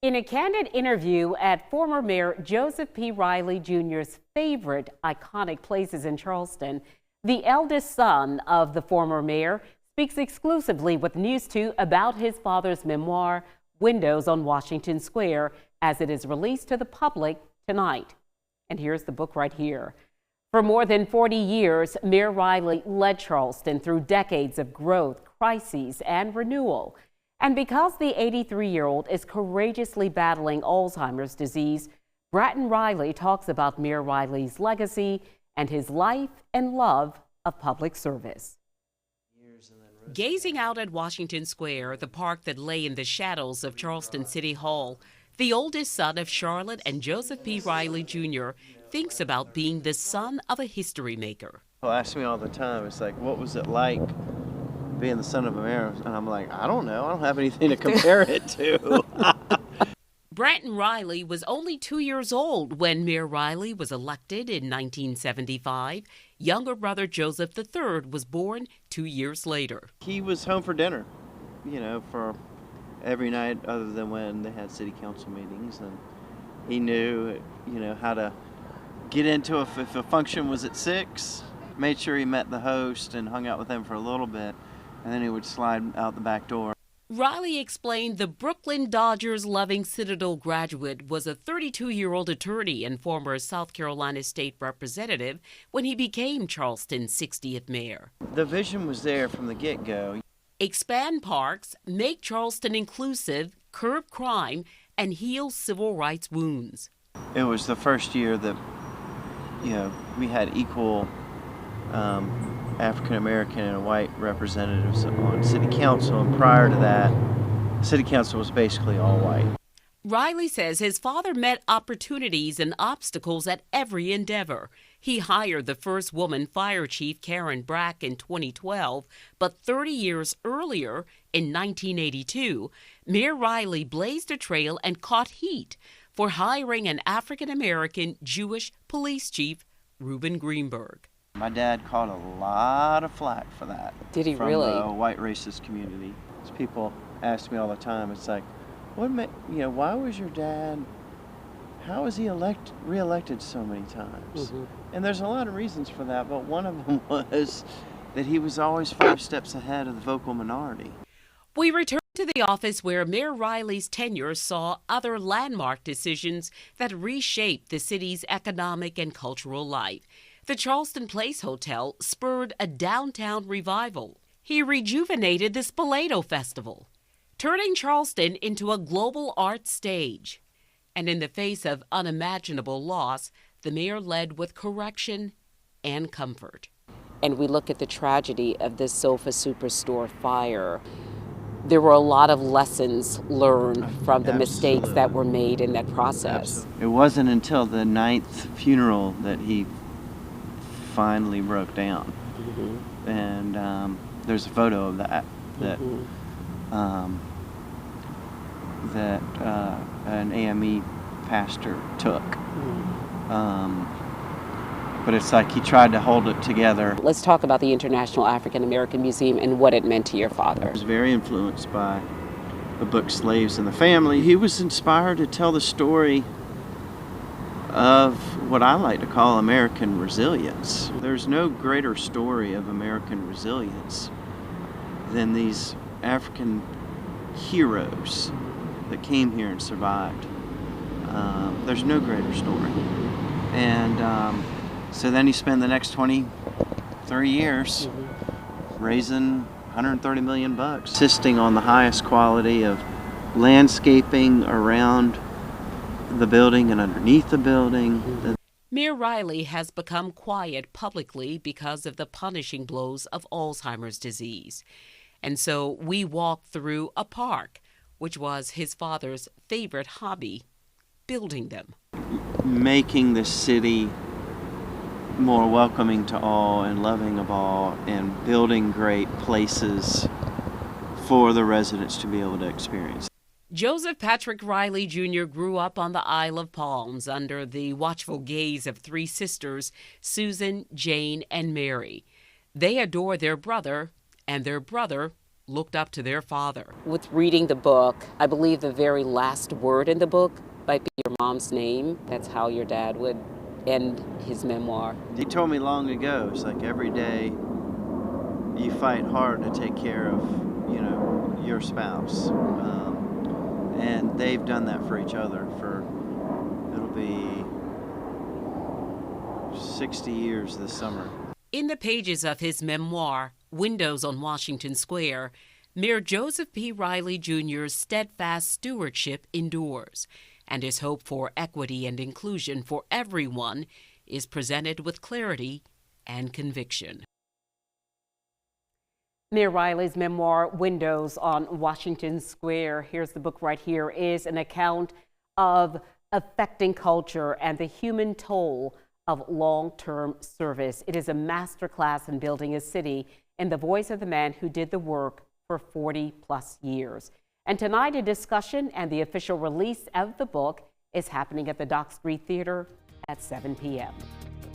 In a candid interview at former Mayor Joseph P. Riley Jr.'s favorite iconic places in Charleston, the eldest son of the former mayor speaks exclusively with News 2 about his father's memoir, Windows on Washington Square, as it is released to the public tonight. And here's the book right here. For more than 40 years, Mayor Riley led Charleston through decades of growth, crises, and renewal. And because the 83-year-old is courageously battling Alzheimer's disease, Bratton Riley talks about Mayor Riley's legacy and his life and love of public service. Gazing out at Washington Square, the park that lay in the shadows of Charleston City Hall, the oldest son of Charlotte and Joseph P. Riley Jr. thinks about being the son of a history maker. People ask me all the time, it's like, what was it like being the son of a mayor? And I'm like, I don't know. I don't have anything to compare it to. Bratton Riley was only 2 years old when Mayor Riley was elected in 1975. Younger brother Joseph III was born 2 years later. He was home for dinner, for every night other than when they had city council meetings. And he knew, how to get into it. If a function was at 6, made sure he met the host and hung out with them for a little bit, and then he would slide out the back door. Riley explained the Brooklyn Dodgers-loving Citadel graduate was a 32-year-old attorney and former South Carolina state representative when he became Charleston's 60th mayor. The vision was there from the get-go. Expand parks, make Charleston inclusive, curb crime, and heal civil rights wounds. It was the first year that, we had equal African American and white representatives on city council, and prior to that, city council was basically all white. Riley says his father met opportunities and obstacles at every endeavor. He hired the first woman fire chief, Karen Brack, in 2012, but 30 years earlier, in 1982, Mayor Riley blazed a trail and caught heat for hiring an African American Jewish police chief, Reuben Greenberg. My dad caught a lot of flack for that. Did he from really? The white racist community. People ask me all the time, it's like, why was your dad, how was he reelected so many times? Mm-hmm. And there's a lot of reasons for that, but one of them was that he was always 5 steps ahead of the vocal minority. We return to the office where Mayor Riley's tenure saw other landmark decisions that reshaped the city's economic and cultural life. The Charleston Place Hotel spurred a downtown revival. He rejuvenated the Spoleto Festival, turning Charleston into a global art stage. And in the face of unimaginable loss, the mayor led with correction and comfort. And we look at the tragedy of this Sofa Superstore fire. There were a lot of lessons learned from the mistakes that were made in that process. Absolutely. It wasn't until the 9th funeral that he finally broke down. Mm-hmm. And there's a photo of that that an AME pastor took. But it's like he tried to hold it together. Let's talk about the International African American Museum and what it meant to your father. He was very influenced by the book Slaves in the Family. He was inspired to tell the story of what I like to call American resilience. There's no greater story of American resilience than these African heroes that came here and survived. There's no greater story. And so then he spent the next 30 years raising 130 million bucks, insisting on the highest quality of landscaping around the building and underneath the building. Mayor Riley has become quiet publicly because of the punishing blows of Alzheimer's disease. And so we walked through a park, which was his father's favorite hobby, building them. Making the city more welcoming to all and loving of all, and building great places for the residents to be able to experience. Joseph Patrick Riley Jr. grew up on the Isle of Palms under the watchful gaze of 3 sisters, Susan, Jane, and Mary. They adore their brother, and their brother looked up to their father. With reading the book, I believe the very last word in the book might be your mom's name. That's how your dad would end his memoir. He told me long ago, it's like every day you fight hard to take care of, your spouse. And they've done that for each other it'll be 60 years this summer. In the pages of his memoir, Windows on Washington Square, Mayor Joseph P. Riley Jr.'s steadfast stewardship endures, and his hope for equity and inclusion for everyone is presented with clarity and conviction. Mayor Riley's memoir, Windows on Washington Square, here's the book right here, is an account of affecting culture and the human toll of long-term service. It is a masterclass in building a city in the voice of the man who did the work for 40-plus years. And tonight, a discussion and the official release of the book is happening at the Dock Street Theater at 7 p.m.